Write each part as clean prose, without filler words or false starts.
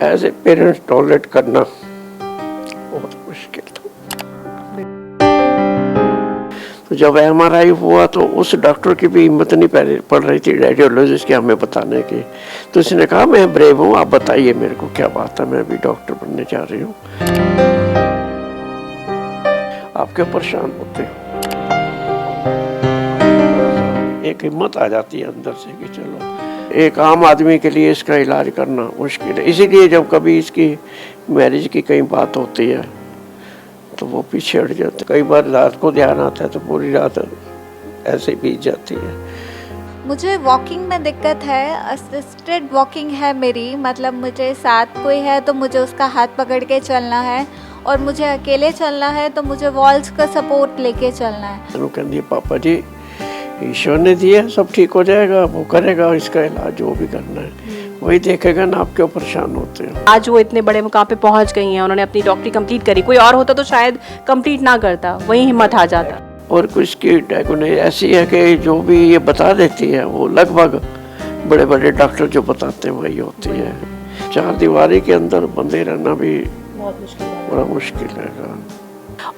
As a parents tolerate करना बहुत मुश्किल था। तो जब एमआरआई हुआ तो उस डॉक्टर की भी हिम्मत नहीं पड़ रही थी, रेडियोलॉजिस्ट के हमें बताने की। तो उसने कहा मैं ब्रेव हूँ, आप बताइए मेरे को क्या बात है, मैं भी डॉक्टर बनने जा रही हूँ। आप क्यों परेशान होते हो? एक हिम्मत आ जाती है अंदर से कि चलो, एक आम आदमी के लिए इसका इलाज करना मुश्किल है। इसीलिए जब कभी इसकी मैरिज की कई बात होती है तो वो पीछे हट जाते। कई बार रात को ध्यान आता है तो पूरी रात ऐसे ही बीत जाती है। मुझे वॉकिंग में दिक्कत है, असिस्टेड वॉकिंग है मेरी, मतलब मुझे साथ कोई है तो मुझे उसका हाथ पकड़ के चलना है, और मुझे अकेले चलना है तो मुझे वॉल्स का सपोर्ट लेके चलना है। वो कहती है पापा जी ईश्वर ने दिया, सब ठीक हो जाएगा, वो करेगा इसका इलाज, जो भी करना है वही देखेगा ना, आप क्यों परेशान होते हो। आज वो इतने बड़े मुकाम पे पहुंच गई हैं, उन्होंने अपनी डॉक्टरी कंप्लीट करी। कोई और होता तो शायद कंप्लीट ना करता, वही हिम्मत आ जाता। और कुछ की डायग्नोसिस ऐसी है कि जो भी ये बता देती है वो लगभग बड़े बड़े डॉक्टर जो बताते हैं वही होती है। चार दीवारी के अंदर बंधे रहना भी बहुत मुश्किल है, बड़ा मुश्किल है।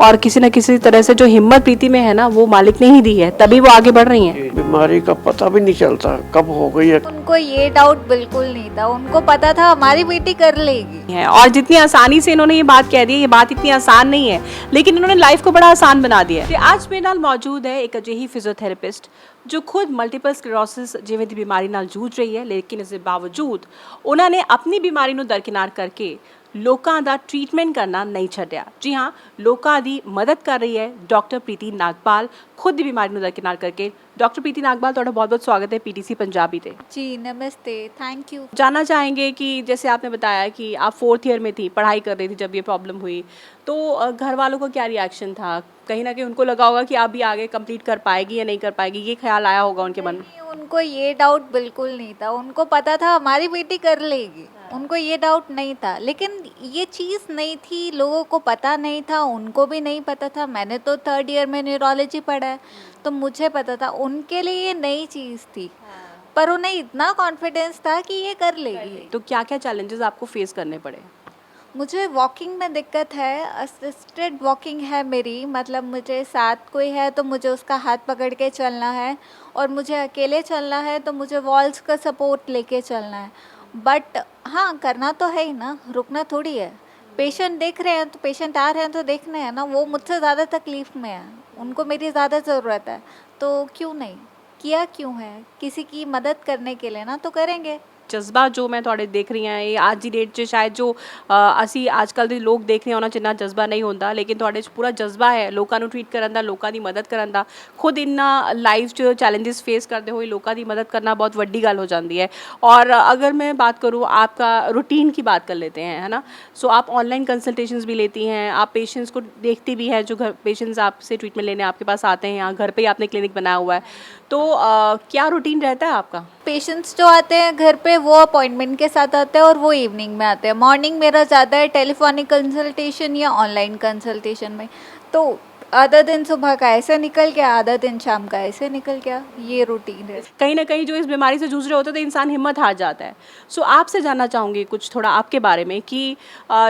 और किसी न किसी तरह से जो हिम्मत प्रीति में है ना, वो मालिक ने ही दी है, तभी वो आगे बढ़ रही हैं। बीमारी का पता भी नहीं चलता कब हो गई है। उनको ये डाउट बिल्कुल नहीं था, उनको पता था हमारी बेटी कर लेगी। और जितनी आसानी से इन्होंने ये बात कह दी है, ये बात इतनी आसान नहीं है, लेकिन इन्होंने लाइफ को बड़ा आसान बना दिया है। आज मेरे नाल मौजूद है एक अजिही फिजियोथेरेपिस्ट जो खुद मल्टीपल स्क्लेरोसिस जिवें दी बीमारी नाल जूझ रही है, लेकिन इसके बावजूद उन्होंने अपनी बीमारी ਨੂੰ दरकिनार करके लोकां दा ट्रीटमेंट करना नहीं छड्डिया। जी हाँ, लोकां दी मदद कर रही है डॉक्टर प्रीति नागपाल, खुद दी बीमारी ਨੂੰ दरकिनार करके। डॉक्टर प्रीति नागपाल, ਤੁਹਾਡਾ बहुत-बहुत स्वागत है पीटीसी पंजाबी ते। जी नमस्ते, थैंक यू। जानना चाहेंगे कि जैसे आपने बताया कि आप 4th ईयर में थी, पढ़ाई कर रही थी जब ये प्रॉब्लम हुई, तो घर वालों का क्या रिएक्शन था? कहीं ना कहीं उनको लगा होगा कि आप भी आगे कंप्लीट कर पाएगी या नहीं कर पाएगी, ये ख्याल आया होगा उनके मन में? नहीं, उनको ये डाउट बिल्कुल नहीं था, उनको पता था हमारी बेटी कर लेगी, उनको ये डाउट नहीं था। लेकिन ये चीज़ नहीं थी, लोगों को पता नहीं था, उनको भी नहीं पता था। मैंने तो 3rd ईयर में न्यूरोलॉजी पढ़ा है तो मुझे पता था, उनके लिए ये नई चीज़ थी, पर उन्हें इतना कॉन्फिडेंस था कि ये कर लेगी। तो क्या क्या चैलेंजेस आपको फेस करने पड़े? मुझे वॉकिंग में दिक्कत है, असिस्टेड वॉकिंग है मेरी, मतलब मुझे साथ कोई है तो मुझे उसका हाथ पकड़ के चलना है, और मुझे अकेले चलना है तो मुझे वॉल्स का सपोर्ट लेके चलना है। बट हाँ, करना तो है ही ना, रुकना थोड़ी है। पेशेंट देख रहे हैं तो पेशेंट आ रहे हैं तो देखने हैं ना, वो मुझसे ज़्यादा तकलीफ़ में है, उनको मेरी ज़्यादा ज़रूरत है, तो क्यों नहीं किया, क्यों है, किसी की मदद करने के लिए ना, तो करेंगे। जज्बा जो मैं थोड़े देख रही हैं, ये आज की डेट 'ਚ शायद जो ਅਸੀਂ ਅੱਜਕੱਲ ਦੇ ਲੋਕ ਦੇਖ ਰਹੇ ਉਹਨਾਂ 'ਚ ਇੰਨਾ ਜਜ਼ਬਾ ਨਹੀਂ ਹੁੰਦਾ, ਲੇਕਿਨ ਤੁਹਾਡੇ 'ਚ ਪੂਰਾ ਜਜ਼ਬਾ ਹੈ ਲੋਕਾਂ ਨੂੰ ਟਰੀਟ ਕਰਨ ਦਾ, ਲੋਕਾਂ ਦੀ ਮਦਦ ਕਰਨ ਦਾ। खुद ਇੰਨਾ लाइफ 'ਚ चैलेंजेस फेस करते हुए लोगों की मदद करना बहुत बड़ी गल हो जाती है। और अगर मैं बात करूँ आपका रूटीन की बात कर लेते हैं, है ना, सो आप ऑनलाइन कंसल्टेशंस भी लेती हैं, आप पेशेंट्स को देखती भी हैं, जो घर पेशेंट्स आपसे ट्रीटमेंट लेने आपके पास आते हैं, यहाँ घर पे ही आपने क्लिनिक बनाया हुआ है, तो क्या रूटीन रहता है आपका? पेशेंट्स जो आते हैं घर पे वो अपॉइंटमेंट के साथ आते हैं और वो इवनिंग में आते हैं। मॉर्निंग मेरा ज़्यादा है टेलीफोनिक कंसल्टेशन या ऑनलाइन कंसल्टेशन में, तो आधा दिन सुबह का ऐसे निकल गया, आधा दिन शाम का ऐसे निकल गया, ये रूटीन है। कहीं ना कहीं जो इस बीमारी से जूझ रहे होते हैं तो इंसान हिम्मत हार जाता है। सो आपसे जानना चाहूँगी कुछ थोड़ा आपके बारे में कि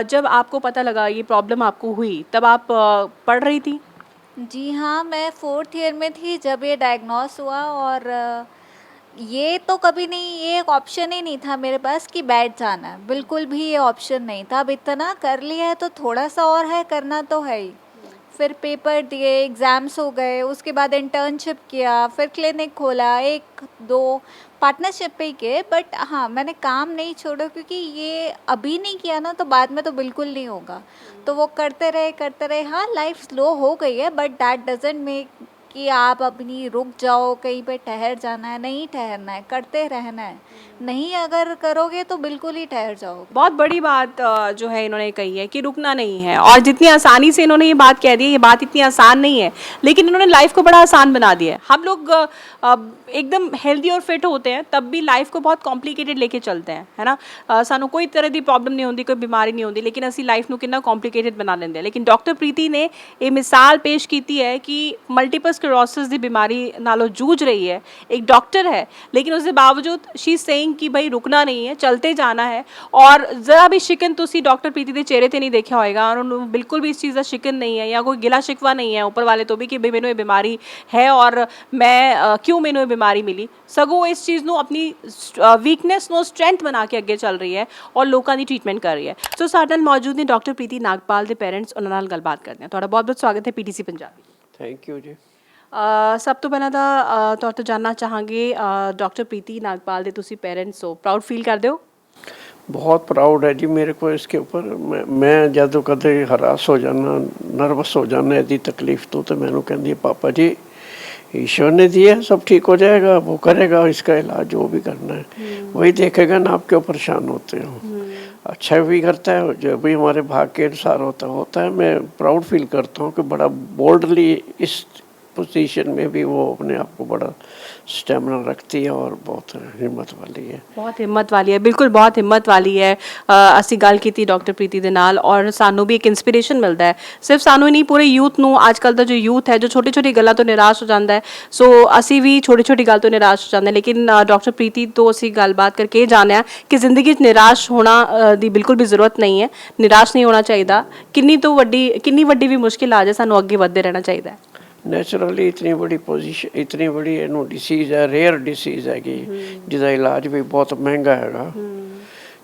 जब आपको पता लगा ये प्रॉब्लम आपको हुई, तब आप पढ़ रही थी? जी हाँ, मैं 4th ईयर में थी जब ये डायग्नोस हुआ, और ये तो कभी नहीं, ये एक ऑप्शन ही नहीं था मेरे पास कि बैठ जाना है, बिल्कुल भी ये ऑप्शन नहीं था। अब इतना कर लिया है तो थोड़ा सा और है, करना तो है ही। फिर पेपर दिए, एग्ज़ाम्स हो गए, उसके बाद इंटर्नशिप किया, फिर क्लिनिक खोला, 1-2 पार्टनरशिप पे ही किए। बट हाँ, मैंने काम नहीं छोड़ा, क्योंकि ये अभी नहीं किया ना तो बाद में तो बिल्कुल नहीं होगा, तो वो करते रहे। हाँ, लाइफ स्लो हो गई है, बट दैट डजंट मेक कि आप अपनी रुक जाओ, कहीं पे ठहर जाना है, नहीं ठहरना है, करते रहना है। नहीं अगर करोगे तो बिल्कुल ही ठहर जाओगे। बहुत बड़ी बात जो है इन्होंने कही है कि रुकना नहीं है, और जितनी आसानी से इन्होंने ये बात कह दी है, ये बात इतनी आसान नहीं है, लेकिन इन्होंने लाइफ को बड़ा आसान बना दिया है। हम लोग एकदम हेल्दी और फिट होते हैं तब भी लाइफ को बहुत कॉम्प्लीकेटेड लेके चलते हैं, है ना। सानू कोई तरह की प्रॉब्लम नहीं होती, कोई बीमारी नहीं होती, लेकिन असी लाइफ को कितना कॉम्प्लीकेटेड बना लेंगे। लेकिन डॉक्टर प्रीति ने ये मिसाल पेश की है कि मल्टीपल स्क्लेरोसिस ਦੀ ਬਿਮਾਰੀ ਨਾਲੋਂ ਜੂਝ ਰਹੀ ਹੈ, एक डॉक्टर है, लेकिन उसके बावजूद शी इज सेइंग कि भाई रुकना नहीं है, चलते जाना है। और ज़रा भी शिकन ਤੁਸੀਂ ਡਾਕਟਰ ਪ੍ਰੀਤੀ ਦੇ ਚਿਹਰੇ ਤੇ ਨਹੀਂ ਦੇਖਿਆ ਹੋਏਗਾ, ਔਰ ਉਹਨੂੰ ਬਿਲਕੁਲ ਵੀ ਇਸ ਚੀਜ਼ ਦਾ ਸ਼ਿਕਨ ਨਹੀਂ ਹੈ ਜਾਂ ਕੋਈ ਗਿਲਾ ਸ਼ਿਕਵਾ ਨਹੀਂ ਹੈ ਉੱਪਰ ਵਾਲੇ ਤੋਂ ਵੀ ਕਿ ਵੀ ਮੈਨੂੰ ਇਹ ਬਿਮਾਰੀ ਹੈ ਔਰ ਮੈਂ ਕਿਉਂ ਮੈਨੂੰ ਇਹ ਬਿਮਾਰੀ ਮਿਲੀ। ਸਗੋਂ ਇਸ ਚੀਜ਼ ਨੂੰ ਆਪਣੀ ਵੀਕਨੈਸ ਨੂੰ ਸਟਰੈਂਥ ਬਣਾ ਕੇ ਅੱਗੇ ਚੱਲ ਰਹੀ ਹੈ ਔਰ ਲੋਕਾਂ ਦੀ ਟ੍ਰੀਟਮੈਂਟ ਕਰ ਰਹੀ ਹੈ। ਸੋ ਸਾਡੇ ਨਾਲ ਮੌਜੂਦ ਨੇ ਡਾਕਟਰ ਪ੍ਰੀਤੀ ਨਾਗਪਾਲ ਦੇ ਪੇਰੈਂਟਸ, ਉਹਨਾਂ ਨਾਲ ਗੱਲਬਾਤ ਕਰਦੇ ਹਾਂ। ਤੁਹਾਡਾ ਬਹੁਤ ਬਹੁਤ ਸਵਾਗਤ ਹੈ ਪੀਟੀਸੀ ਪੰਜਾਬੀ। थैंक यू जी। ਸਭ ਤੋਂ ਪਹਿਲਾਂ ਤਾਂ ਤੁਹਾਡੇ ਤੋਂ ਜਾਣਨਾ ਚਾਹਾਂਗੇ, ਡਾਕਟਰ ਪ੍ਰੀਤੀ ਨਾਗਪਾਲ ਦੇ ਤੁਸੀਂ ਪੇਰੈਂਟਸ ਹੋ, ਪ੍ਰਾਊਡ ਫੀਲ ਕਰਦੇ ਹੋ? बहुत प्राउड है जी मेरे को इसके ऊपर। मैं जदों कदे हरास हो जाना, नर्वस हो जाना, यदि तकलीफ तो मैनू कहती है पापा जी ईश्वर ने दिया है, सब ठीक हो जाएगा, वो करेगा इसका इलाज, जो भी करना है वही देखेगा ना, आप क्यों परेशान होते हो। अच्छा भी करता है, जो भी हमारे भाग के अनुसार होता है। मैं प्राउड फील करता हूँ कि बड़ा बोल्डली इस पोजीशन में भी वो अपने आप को बड़ा स्टेमिना रखती है और बहुत हिम्मत वाली है। ਬਹੁਤ ਹਿੰਮਤ ਵਾਲੀ ਹੈ, ਬਿਲਕੁਲ ਬਹੁਤ ਹਿੰਮਤ ਵਾਲੀ ਹੈ। ਅਸੀਂ ਗੱਲ ਕੀਤੀ ਡਾਕਟਰ ਪ੍ਰੀਤੀ ਦੇ ਨਾਲ ਔਰ ਸਾਨੂੰ ਵੀ ਇੱਕ ਇਨਸਪੀਰੇਸ਼ਨ ਮਿਲਦਾ ਹੈ, ਸਿਰਫ ਸਾਨੂੰ ਹੀ ਨਹੀਂ ਪੂਰੇ ਯੂਥ ਨੂੰ। ਅੱਜ ਕੱਲ੍ਹ ਦਾ ਜੋ ਯੂਥ ਹੈ ਜੋ ਛੋਟੀ ਛੋਟੀ ਗੱਲਾਂ ਤੋਂ ਨਿਰਾਸ਼ ਹੋ ਜਾਂਦਾ ਹੈ, ਸੋ ਅਸੀਂ ਵੀ ਛੋਟੀ ਛੋਟੀ ਗੱਲ ਤੋਂ ਨਿਰਾਸ਼ ਹੋ ਜਾਂਦੇ ਹਾਂ, ਲੇਕਿਨ ਡਾਕਟਰ ਪ੍ਰੀਤੀ ਤੋਂ ਅਸੀਂ ਗੱਲਬਾਤ ਕਰਕੇ ਇਹ ਜਾਣਿਆ ਕਿ ਜ਼ਿੰਦਗੀ 'ਚ ਨਿਰਾਸ਼ ਹੋਣਾ ਦੀ ਬਿਲਕੁਲ ਵੀ ਜ਼ਰੂਰਤ ਨਹੀਂ ਹੈ, ਨਿਰਾਸ਼ ਨਹੀਂ ਹੋਣਾ ਚਾਹੀਦਾ। ਕਿੰਨੀ ਵੱਡੀ ਵੀ ਮੁਸ਼ਕਿਲ ਆ ਜਾਏ, ਸਾਨੂੰ ਅੱਗੇ ਵੱਧਦੇ ਰਹਿਣਾ ਚਾਹੀਦਾ ਹੈ। ਨੈਚੁਰਲੀ ਇਤਨੀ ਬੜੀ ਪੋਜੀਸ਼ਨ, ਇਤਨੀ ਬੜੀ ਇਹਨੂੰ ਡਿਸੀਜ਼ ਹੈ, ਰੇਅਰ ਡਿਸੀਜ਼ ਹੈਗੀ, ਜਿਹਦਾ ਇਲਾਜ ਵੀ ਬਹੁਤ ਮਹਿੰਗਾ ਹੈਗਾ।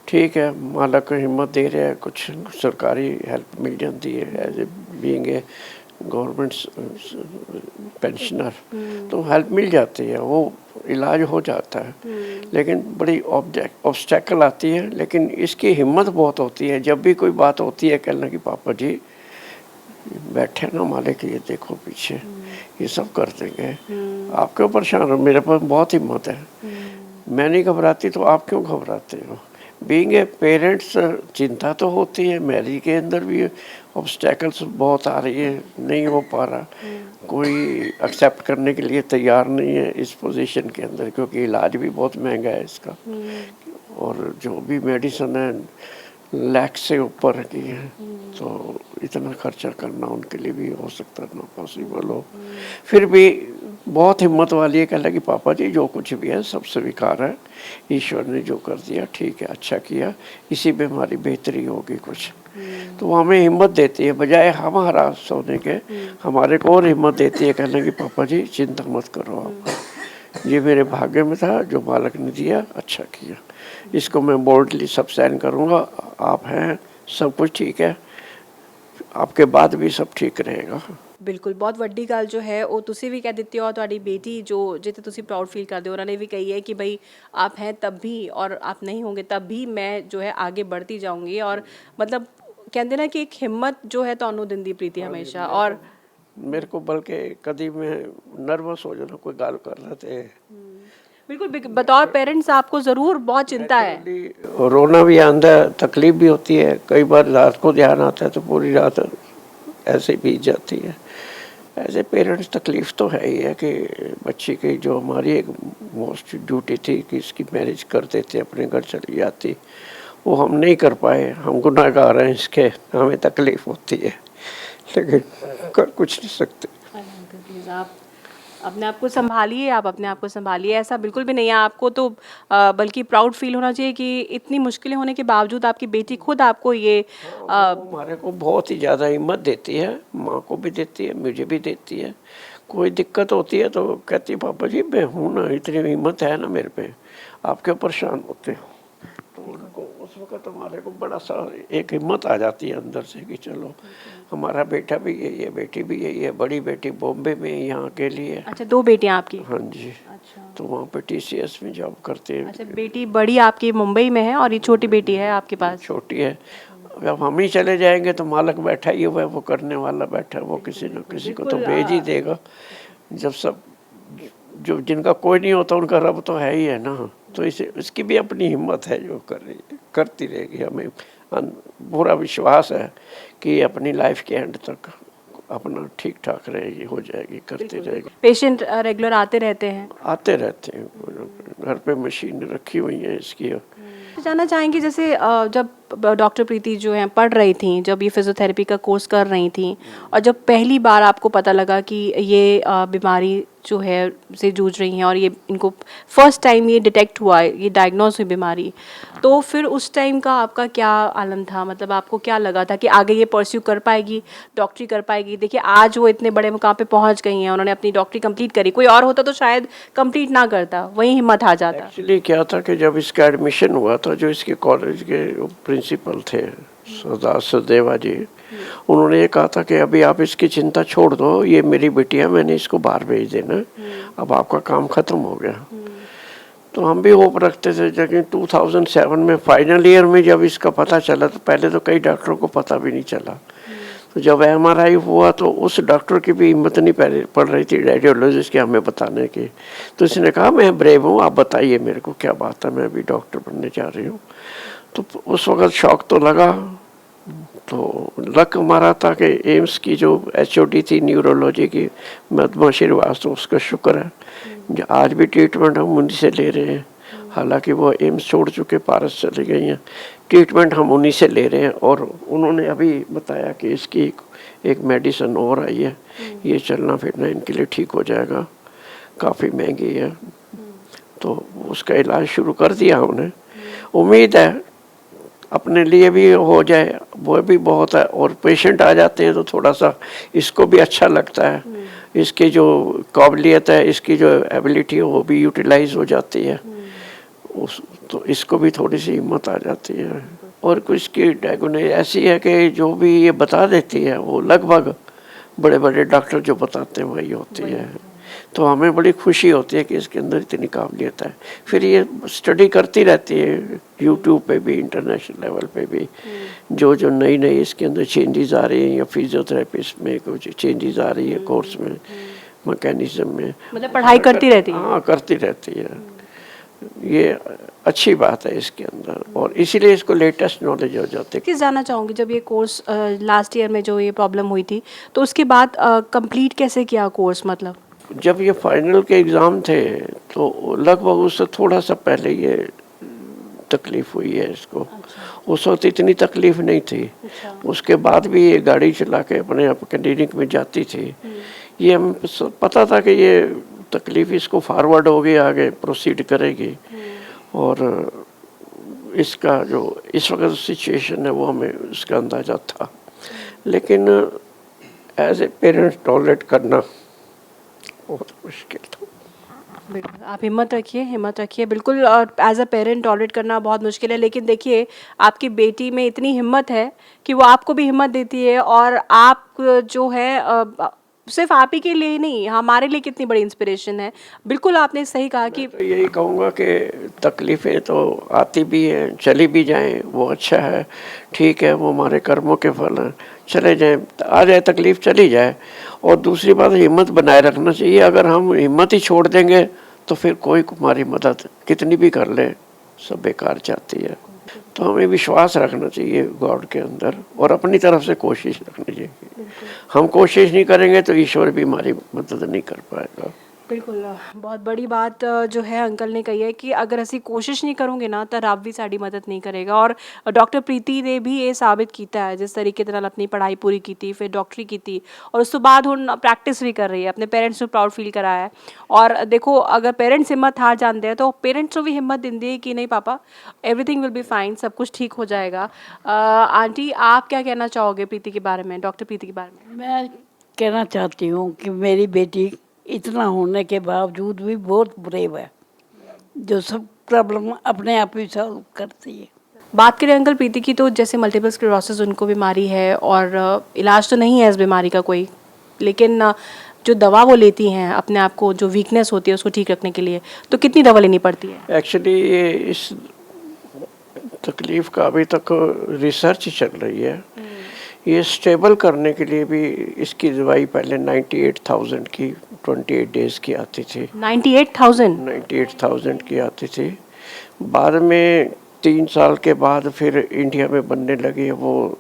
ਠੀਕ ਹੈ, ਮਾਲਕ ਹਿੰਮਤ ਦੇ ਰਿਹਾ, ਕੁਛ ਸਰਕਾਰੀ ਹੈਲਪ ਮਿਲ ਜਾਂਦੀ ਹੈ as a being a government pensioner, तो हेल्प मिल जाती है, वो इलाज हो जाता है। लेकिन बड़ी ऑब्स्टेकल आती है, लेकिन इसकी हिम्मत बहुत होती है। जब भी कोई बात होती है कहना कि पापा जी बैठे ना मालिक, ये देखो पीछे ये सब कर देंगे, आप क्यों परेशान हो, मेरे पास बहुत हिम्मत है, मैं नहीं घबराती तो आप क्यों घबराते हो। बीइंग ए पेरेंट्स चिंता तो होती है, मैरिज के अंदर भी ऑब्स्टेकल्स बहुत आ रही है, नहीं हो पा रहा, कोई एक्सेप्ट करने के लिए तैयार नहीं है इस पोजीशन के अंदर, क्योंकि इलाज भी बहुत महंगा है इसका, और जो भी मेडिसिन है लाख से ऊपर की है, तो इतना खर्चा करना उनके लिए भी हो सकता है ना पॉसिबल हो। फिर भी बहुत हिम्मत वाली है, कह लगी पापा जी जो कुछ भी है सब स्वीकार है, ईश्वर ने जो कर दिया ठीक है, अच्छा किया, इसी में हमारी बेहतरी होगी कुछ। तो वो हमें हिम्मत देती है, बजाय हम हरास होने के हमारे को और हिम्मत देती है, कहने की पापा जी चिंता मत करो, आप ये मेरे भाग्य में था, जो मालिक ने दिया अच्छा किया, इसको मैं बोल्डली सब सहन करूँगा, आप हैं, सब कुछ ठीक है, आपके बाद भी सब ठीक रहेगा। ਬਿਲਕੁਲ ਬਹੁਤ ਵੱਡੀ ਗੱਲ ਜੋ ਹੈ ਉਹ ਤੁਸੀਂ ਵੀ ਕਹਿ ਦਿੱਤੀ ਹੋ, ਤੁਹਾਡੀ ਬੇਟੀ ਜੋ ਜਿੱਥੇ ਤੁਸੀਂ ਪ੍ਰਾਊਡ ਫੀਲ ਕਰਦੇ ਹੋ ਉਹਨਾਂ ਨੇ ਵੀ ਕਹੀ है कि भाई आप हैं तब भी और आप नहीं होंगे तब भी मैं जो है आगे बढ़ती जाऊंगी। और मतलब कहते ना कि एक हिम्मत जो है ਤੁਹਾਨੂੰ ਦਿੰਦੀ ਪ੍ਰੀਤੀ हमेशा। और मेरे को बल्कि कभी मैं नर्वस हो जाना, कोई गाल कर रहे थे, बिल्कुल बतौर पेरेंट्स आपको ज़रूर बहुत चिंता है, रोना भी आता है, तकलीफ भी होती है, कई बार रात को ध्यान आता है तो पूरी रात ऐसे ही बीत जाती है। एज ए पेरेंट्स तकलीफ़ तो है ही है कि बच्ची की जो हमारी एक मोस्ट ड्यूटी थी कि इसकी मैरिज कर देते, अपने घर चली जाती, वो हम नहीं कर पाए, हम गुनाहगार हैं इसके, हमें तकलीफ़ होती है, लेकिन कर कुछ नहीं सकते। प्लीज़ आप अपने आप को संभालिए, आप अपने आप को संभालिए, ऐसा बिल्कुल भी नहीं है आपको तो बल्कि प्राउड फील होना चाहिए कि इतनी मुश्किलें होने के बावजूद आपकी बेटी खुद आपको ये हमारे को बहुत ही ज़्यादा हिम्मत देती है, माँ को भी देती है, मुझे भी देती है। कोई दिक्कत होती है तो कहती है पापा जी मैं हूँ ना, इतनी हिम्मत है ना मेरे पे, आप क्यों परेशान होते हो। तो उनको उस वक्त हमारे को बड़ा सा एक हिम्मत आ जाती है अंदर से कि चलो हमारा बेटा भी यही है, बेटी भी यही है, बड़ी बेटी बॉम्बे में यहाँ के लिए। अच्छा, 2 बेटियां आपकी? हाँ जी। अच्छा, तो वहाँ पे TCS में जॉब करते हैं। अच्छा, बेटी बड़ी आपकी मुंबई में है और ये छोटी बेटी है आपके पास? छोटी है, अब हम ही चले जाएंगे तो मालक बैठा ही हुआ है, वो करने वाला बैठा है, वो किसी न किसी को तो भेज ही देगा। जब सब जो जिनका कोई नहीं होता उनका रब तो है ही है ना, तो इसे इसकी भी अपनी हिम्मत है, जो कर रही है करती रहेगी। हमें पूरा विश्वास है कि अपनी लाइफ के एंड तक अपना ठीक ठाक रहेगी, हो जाएगी, करती रहेगी। पेशेंट रेगुलर आते रहते हैं? आते रहते हैं, घर पे मशीन रखी हुई है इसकी। जानना चाहेंगे जैसे जब डॉक्टर प्रीति जो हैं पढ़ रही थी, जब ये फिजियोथेरेपी का कोर्स कर रही थी, और जब पहली बार आपको पता लगा कि ये बीमारी जो है से जूझ रही हैं और ये इनको फर्स्ट टाइम ये डिटेक्ट हुआ, ये डायग्नोज हुई बीमारी, तो फिर उस टाइम का आपका क्या आलम था? मतलब आपको क्या लगा था कि आगे ये परस्यू कर पाएगी, डॉक्टरी कर पाएगी? देखिए आज वो इतने बड़े मुकाम पे पहुंच गई हैं, उन्होंने अपनी डॉक्टरी कंप्लीट करी, कोई और होता तो शायद कंप्लीट ना करता, वहीं हिम्मत आ जाता। एक्चुअली क्या था कि जब इसका एडमिशन हुआ था, जो इसके कॉलेज के प्रिंसिपल थे सरदार सचदेवा जी, उन्होंने ये कहा था कि अभी आप इसकी चिंता छोड़ दो, ये मेरी बेटी है, मैंने इसको बाहर भेज देना, अब आपका काम खत्म हो गया। तो हम भी होप रखते थे, लेकिन 2007 में फाइनल ईयर में जब इसका पता चला, तो पहले तो कई डॉक्टरों को पता भी नहीं चला। तो जब MRI हुआ तो उस डॉक्टर की भी हिम्मत नहीं पड़ रही थी, रेडियोलॉजिस्ट की, हमें बताने की। तो इसने कहा मैं ब्रेव हूँ, आप बताइए मेरे को क्या बात है, मैं अभी डॉक्टर बनने जा रही हूँ। तो उस वक्त शौक तो लगा। तो लक हमारा था कि एम्स की जो HOD थी न्यूरोलॉजी की, मधुमा श्रीवास्तव, उसका शुक्र है आज भी ट्रीटमेंट हम उन्हीं से ले रहे हैं। हालांकि वो एम्स छोड़ चुके, पारस चली गई हैं, ट्रीटमेंट हम उन्हीं से ले रहे हैं। और उन्होंने अभी बताया कि इसकी एक मेडिसिन और आई है, ये चलना फिरना इनके लिए ठीक हो जाएगा, काफ़ी महंगी है। तो उसका इलाज शुरू कर दिया हमने, उम्मीद है अपने लिए भी हो जाए, वो भी बहुत है। और पेशेंट आ जाते हैं तो थोड़ा सा इसको भी अच्छा लगता है, इसकी जो काबिलियत है, इसकी जो एबिलिटी है, वो भी यूटिलाइज हो जाती है, तो इसको भी थोड़ी सी हिम्मत आ जाती है। और कुछ की डायग्नोसिस ऐसी है कि जो भी ये बता देती है, वो लगभग बड़े बड़े डॉक्टर जो बताते हैं वही होती है। तो हमें बड़ी खुशी होती है कि इसके अंदर इतनी काबिलियत है। फिर ये स्टडी करती रहती है, यूट्यूब पे भी, इंटरनेशनल लेवल पे भी, जो जो नई नई इसके अंदर चेंजेस आ रही हैं, या फिजियोथेरेपिस्ट में कुछ चेंजेस आ रही है, कोर्स में, मैकेनिज्म में, मतलब पढ़ाई करती रहती है। हाँ, करती रहती है। ये अच्छी बात है इसके अंदर, और इसीलिए इसको लेटेस्ट नॉलेज हो जाती है। किस जानना चाहूँगी, जब ये कोर्स लास्ट ईयर में जो ये प्रॉब्लम हुई थी, तो उसके बाद कंप्लीट कैसे किया कोर्स? मतलब जब ये फाइनल के एग्ज़ाम थे तो लगभग उससे थोड़ा सा पहले ये तकलीफ़ हुई है इसको। अच्छा। उस वक्त इतनी तकलीफ़ नहीं थी। अच्छा। उसके बाद भी ये गाड़ी चला के अपने आप क्लिनिक में जाती थी। ये हमें पता था कि ये तकलीफ़ इसको फॉरवर्ड होगी, आगे प्रोसीड करेगी, और इसका जो इस वक्त सिचुएशन है वो हमें उसका अंदाज़ा था। लेकिन एज ए पेरेंट्स टॉलरेट करना बहुत मुश्किल था। बिल्कुल, आप हिम्मत रखिए बिल्कुल। एज अ पेरेंट टॉलरेट करना बहुत मुश्किल है, लेकिन देखिए आपकी बेटी में इतनी हिम्मत है कि वो आपको भी हिम्मत देती है, और आप जो है सिर्फ आप ही के लिए ही नहीं, हमारे लिए कितनी बड़ी इंस्पिरेशन है। बिल्कुल आपने सही कहा कि तो यही कहूँगा कि तकलीफ़ें तो आती भी हैं, चली भी जाएं, वो अच्छा है, ठीक है, वो हमारे कर्मों के फल हैं, चले जाएं, आ जाए तकलीफ़ चली जाए। और दूसरी बात, हिम्मत बनाए रखना चाहिए। अगर हम हिम्मत ही छोड़ देंगे तो फिर कोई हमारी मदद कितनी भी कर ले, सब बेकार जाती है। तो हमें विश्वास रखना चाहिए गॉड के अंदर, और अपनी तरफ से कोशिश रखनी चाहिए। हम कोशिश नहीं करेंगे तो ईश्वर भी हमारी मदद नहीं कर पाएगा। बिल्कुल, बहुत बड़ी बात जो है अंकल ने कही है कि अगर ਅਸੀਂ कोशिश नहीं करोगे ना तो रब भी साड़ी मदद नहीं करेगा। और डॉक्टर प्रीति ने भी ये साबित किया है, जिस तरीके ਦੇ ਨਾਲ अपनी पढ़ाई पूरी की, फिर डॉक्टरी की, और उस तो बाद ਹੁਣ प्रैक्टिस भी कर रही है, अपने पेरेंट्स को प्राउड फील कराया है। और देखो अगर पेरेंट्स हिम्मत हार जाते हैं तो पेरेंट्स को भी हिम्मत देती है कि नहीं पापा, एवरीथिंग विल बी फाइन, सब कुछ ठीक हो जाएगा। आंटी आप क्या कहना चाहोगे प्रीति के बारे में, डॉक्टर प्रीति के बारे में? मैं कहना चाहती हूँ कि मेरी बेटी इतना होने के बावजूद भी बहुत ब्रेव है, जो सब प्रॉब्लम अपने आप ही सॉल्व करती है। बात करें अंकल प्रीति की, तो जैसे मल्टीपल स्क्लेरोसिस उनको बीमारी है, और इलाज तो नहीं है इस बीमारी का कोई, लेकिन जो दवा वो लेती हैं अपने आप को, जो वीकनेस होती है उसको ठीक रखने के लिए, तो कितनी दवा लेनी पड़ती है? एक्चुअली ये इस तकलीफ़ का अभी तक रिसर्च चल रही है। ये स्टेबल करने के लिए भी इसकी दवाई पहले 98,000 की 28 डेज़ की आती थी। 98,000 की आती थी। बाद में 3 साल के बाद फिर इंडिया में बनने लगी, वो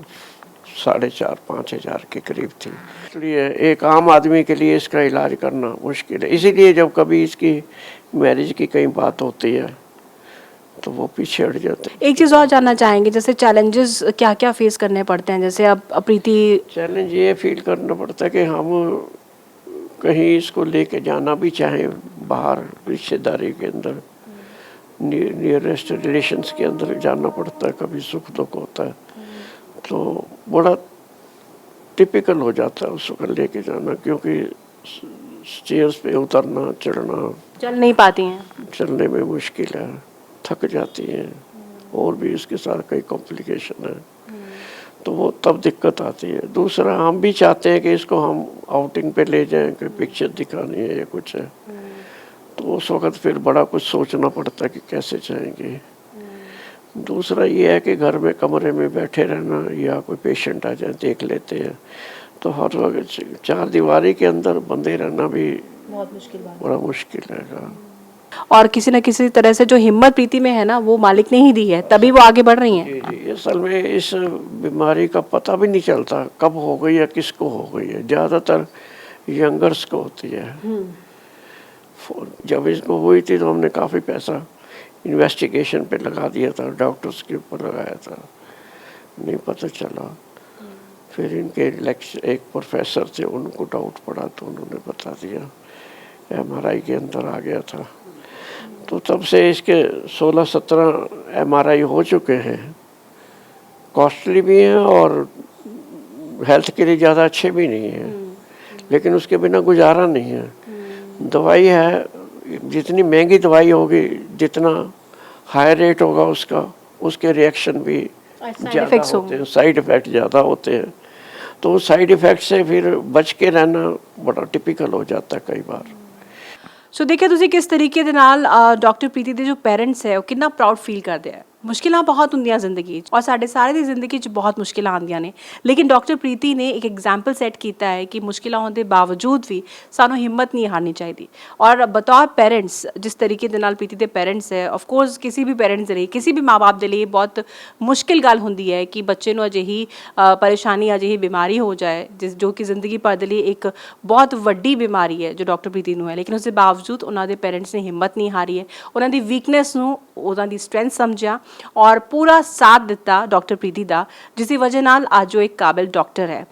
4,500-5 हज़ार के करीब थी। इसलिए एक आम आदमी के लिए इसका इलाज करना मुश्किल है। इसीलिए जब कभी इसकी मैरिज की कहीं बात होती है तो वो पीछे हट जाते हैं। एक चीज़ और जानना चाहेंगे, जैसे चैलेंजेस क्या क्या फेस करने पड़ते हैं, जैसे अब प्रीति चैलेंज ये फील करना पड़ता है कि हम कहीं इसको लेके जाना भी चाहें बाहर रिश्तेदारी के अंदर, नियरेस्ट रिलेशंस के अंदर जाना पड़ता है, कभी सुख दुख होता है तो बड़ा टिपिकल हो जाता है उसको लेके जाना, क्योंकि स्टेयर्स पे उतरना चढ़ना चल नहीं पाती हैं। चलने में मुश्किल है, थक जाती हैं और भी इसके साथ कई कॉम्प्लिकेशन है, तो वो तब दिक्कत आती है। दूसरा हम भी चाहते हैं कि इसको हम आउटिंग पे ले जाएं, कोई पिक्चर दिखानी है या कुछ है, तो उस वक्त फिर बड़ा कुछ सोचना पड़ता है कि कैसे जाएंगे। दूसरा ये है कि घर में कमरे में बैठे रहना या कोई पेशेंट आ जाए देख लेते हैं, तो हर वक्त चार दीवारी के अंदर बंधे रहना भी बहुत मुश्किल बात बड़ा मुश्किल है। और किसी न किसी तरह से जो हिम्मत प्रीति में है ना, वो मालिक ने ही दी है, तभी वो आगे बढ़ रही हैं। जी जी, असल में इस बीमारी का पता भी नहीं चलता कब हो गई है, किसको हो गई है। ज़्यादातर यंगर्स को होती है। जब इसको हुई थी तो हमने काफ़ी पैसा इन्वेस्टिगेशन पे लगा दिया था, डॉक्टर्स के ऊपर लगाया था, नहीं पता चला। फिर इनके एक प्रोफेसर थे, उनको डाउट पड़ा तो उन्होंने बता दिया, MRI के अंदर आ गया था। तो तब से इसके 16-17 MRI हो चुके हैं, कॉस्टली भी हैं और हेल्थ के लिए ज़्यादा अच्छे भी नहीं हैं, लेकिन उसके बिना गुजारा नहीं है। दवाई है, जितनी महंगी दवाई होगी जितना हाई रेट होगा उसका, उसके रिएक्शन भी ज़्यादा होते हैं, साइड इफ़ेक्ट ज़्यादा होते हैं, तो साइड इफ़ेक्ट से फिर बच के रहना बड़ा टिपिकल हो जाता है कई बार। सो देखिए ਤੁਸੀਂ ਕਿਸ ਤਰੀਕੇ ਦੇ ਨਾਲ ਡਾਕਟਰ ਪ੍ਰੀਤੀ ਦੇ ਜੋ ਪੈਰੈਂਟਸ ਹੈ ਉਹ ਕਿੰਨਾ ਪ੍ਰਾਊਡ ਫੀਲ ਕਰਦੇ ਆ। ਮੁਸ਼ਕਿਲਾਂ ਬਹੁਤ ਹੁੰਦੀਆਂ ਜ਼ਿੰਦਗੀ 'ਚ, ਔਰ ਸਾਡੇ ਸਾਰੇ ਦੀ ਜ਼ਿੰਦਗੀ 'ਚ ਬਹੁਤ ਮੁਸ਼ਕਿਲਾਂ ਆਉਂਦੀਆਂ ਨੇ, ਲੇਕਿਨ ਡਾਕਟਰ ਪ੍ਰੀਤੀ ਨੇ ਇੱਕ ਐਗਜ਼ਾਮਪਲ ਸੈੱਟ ਕੀਤਾ ਹੈ ਕਿ ਮੁਸ਼ਕਿਲਾਂ ਹੋਣ ਦੇ ਬਾਵਜੂਦ ਵੀ ਸਾਨੂੰ ਹਿੰਮਤ ਨਹੀਂ ਹਾਰਨੀ ਚਾਹੀਦੀ। ਔਰ ਬਤੌਰ ਪੈਰੈਂਟਸ ਜਿਸ ਤਰੀਕੇ ਦੇ ਨਾਲ ਪ੍ਰੀਤੀ ਦੇ ਪੈਰੈਂਟਸ ਹੈ, ਆਫ ਕੋਰਸ ਕਿਸੇ ਵੀ ਪੈਰੈਂਟਸ ਦੇ ਲਈ, ਕਿਸੇ ਵੀ ਮਾਂ-ਬਾਪ ਦੇ ਲਈ ਬਹੁਤ ਮੁਸ਼ਕਿਲ ਗੱਲ ਹੁੰਦੀ ਹੈ ਕਿ ਬੱਚੇ ਨੂੰ ਅਜਿਹੀ ਪਰੇਸ਼ਾਨੀ, ਅਜਿਹੀ ਬਿਮਾਰੀ ਹੋ ਜਾਏ ਜੋ ਕਿ ਜ਼ਿੰਦਗੀ ਭਰ ਦੇ ਲਈ ਇੱਕ ਬਹੁਤ ਵੱਡੀ ਬਿਮਾਰੀ ਹੈ ਜੋ ਡਾਕਟਰ ਪ੍ਰੀਤੀ ਨੂੰ ਹੈ, ਲੇਕਿਨ ਉਸ ਦੇ ਬਾਵਜੂਦ ਉਹਨਾਂ ਦੇ ਪੈਰੈਂਟਸ ਨੇ ਹਿੰਮਤ ਨਹੀਂ ਹਾਰੀ ਹੈ, ਉਹਨਾਂ ਦੀ ਵੀਕਨੈਸ ਨੂੰ ਉਹਨਾਂ ਦੀ ਸਟਰੈਂਥ ਸਮਝਿਆ ਔਰ ਪੂਰਾ ਸਾਥ ਦਿੱਤਾ ਡਾਕਟਰ ਪ੍ਰੀਤੀ ਦਾ, ਜਿਸ ਦੀ ਵਜ੍ਹਾ ਨਾਲ ਅੱਜ ਉਹ ਇੱਕ ਕਾਬਿਲ ਡਾਕਟਰ ਹੈ।